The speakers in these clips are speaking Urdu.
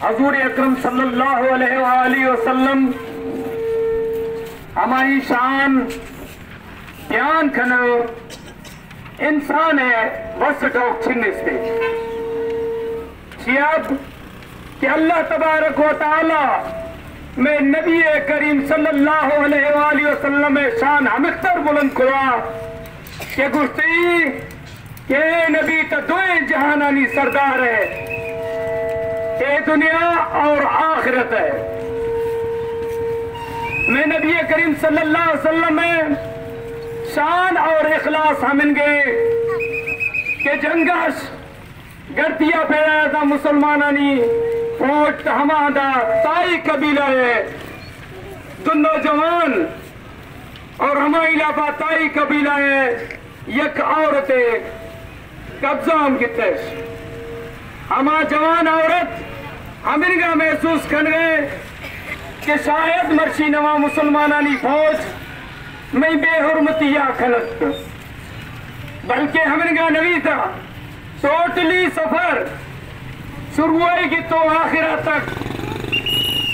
حضور اکرم صلی اللہ علیہ وآلہ وسلم ہماری شان بیان کنو انسان ہے بس ٹوک چھنس پہ چیاب کہ اللہ تبارک و تعالی میں نبی کریم صلی اللہ علیہ وآلہ وسلم شان ہمختر بلند کوا کہ گشتی کہ نبی تا دوئے جہانانی سردار ہے اے دنیا اور آخرت ہے میں نبی کریم صلی اللہ علیہ وسلم میں شان اور اخلاص ہمن گے کہ جنگاش گرتیا پیدا تھا مسلمانانی فوج ہمارا تائی قبیلہ ہے دنو جوان اور ہماری علاقہ تائی قبیلہ ہے یک عورت قبضہ ہم کتش ہما جوان عورت ہمیں گا محسوس کر گئے کہ شاید مرشی نوا مسلمانانی فوج میں بے حرمتی یا خلط بلکہ ہمیں گا نبی تھا ٹوٹلی سفر شروع ہوئے گی تو آخرہ تک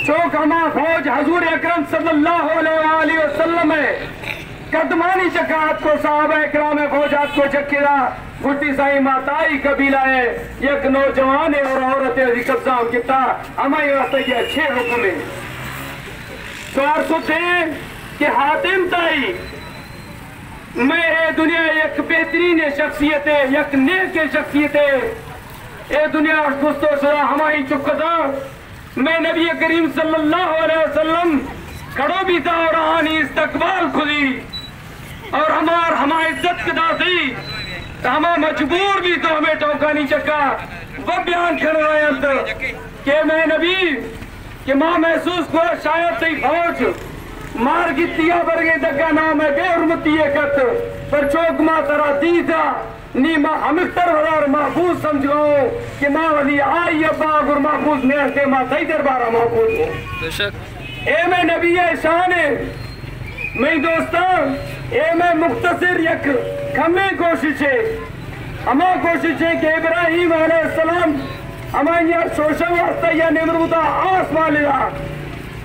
چوک ہما فوج حضور اکرم صلی اللہ علیہ وآلہ وسلم ہے قدمانی چکات کو صحابہ اکرام فوجات کو چکرا گھٹی سائی ماتائی قبیلہ ہے یک نوجوان اور عورت قبضہ کتا ہماری واسطہ یہ اچھے حکم ہے سوار سوتے ہیں کہ حاتم تائی میں اے دنیا ایک بہترین شخصیت ہے یک نیک شخصیت ہے اے دنیا گستو سرا ہماری چکتا میں نبی کریم صلی اللہ علیہ وسلم کھڑو بھی تھا اور آنی استقبال کھلی اور ہمارا عزت کدا تھی ہما مجبور بھی تو ہمیں ٹوکا نہیں چکا وہ بیان کر رہے ہیں کہ میں نبی کہ ماں محسوس کو شاید تی فوج مار گتیا برگے دگا نام ہے بے حرمتی کت پر چوک ماں ترا دی تھا نی ماں ہمختر ہزار محفوظ سمجھو کہ ماں ولی آئی باغ اور محفوظ میں کے ماں تی دربارہ محفوظ ہو اے میں نبی شان ہے میں دوستان اے میں مختصر یک کمی کوشش ہے ہما کوشش ہے کہ ابراہیم علیہ السلام ہمیں یہ شوشہ واسطہ یا نمرودہ آسمان لیا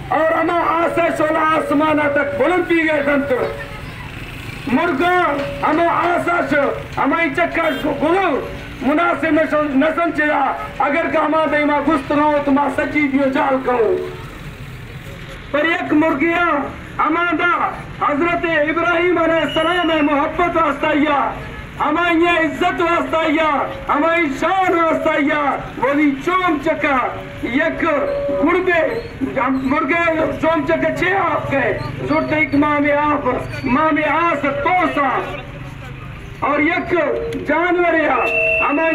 اور ہما آسا شولا آسمانہ تک بلند پی گئے دنت مرگا ہما آسا شو ہمیں چکا گلو مناسب نسن چلا اگر کہ ہما دیما گست رہو تو ما سچی دیو جال کہو پر یک مرگیا ہما دا حضرت ابراہیم علیہ السلام محبت واسطہ ہمیں عزت واسطہ ہمیں شان واسطہ ولی چوم چکا یک مرگے چوم چکا چھے آپ کے زورت ایک مام آس توسا اور یک جانور ہمیں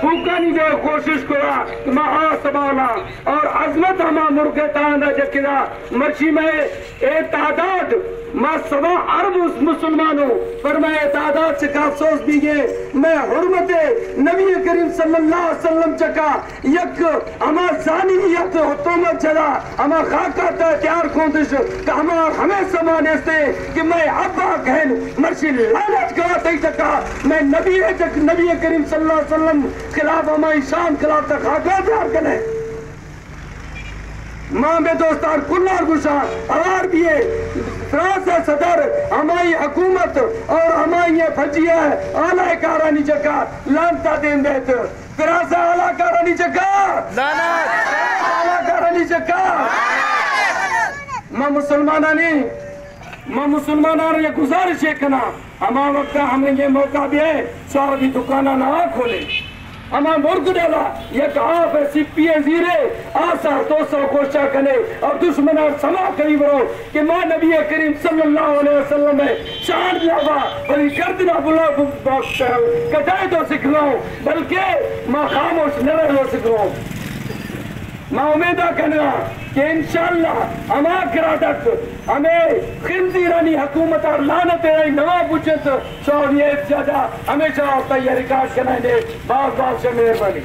پھوکانی جو کوشش کرا ما آس بالا اور عظمت ہما مرگے تاندہ جکرا مرشی میں اے تعداد ما سوا عرب مسلمانوں فرمائے تعداد چکا افسوس بھی گئے میں حرمت نبی کریم صلی اللہ علیہ وسلم چکا یک ہما ثانیت حتومت چلا ہما خاکہ تیار کھوندش کہ ہمیں سمانے سے کہ میں ابا کہن مرشی لعنت کہا تی چکا میں نبی کریم صلی اللہ علیہ وسلم خلاف ہماری شان خلاف تک خاکہ تیار کرنے ماں میں دوستان کلار گوشا اوار بھی ہے فرانس صدر ہماری حکومت اور ہماری فجیہ آلہ کارانی چکا لانتا دین دیت فرانس آلہ کارانی چکا آلہ کارانی چکا ماں مسلمانانی یہ گزارش ہے کنا ہما وقتا ہمیں یہ موقع بھی ہے سوابی دکانہ نہ کھولے ہما مرگ ڈالا یک آپ سی پی زیرے آسا توسا کوشا کنے اور دشمنان سما کری برو کہ ماں نبی کریم صلی اللہ علیہ وسلم میں شان لابا بلی کردنا بلا کٹائے تو سکھلاؤں بلکہ ماں خاموش نہ رہو سکھلاؤں ماں امیدہ کرنا کہ انشاءاللہ ہما کرادت ہمیں خنزیرانی حکومت اور لانت رہی نواب بچت شوریت جادا ہمیشہ آپ تیاری ریکارڈ کرائیں دے باز سے مہربانی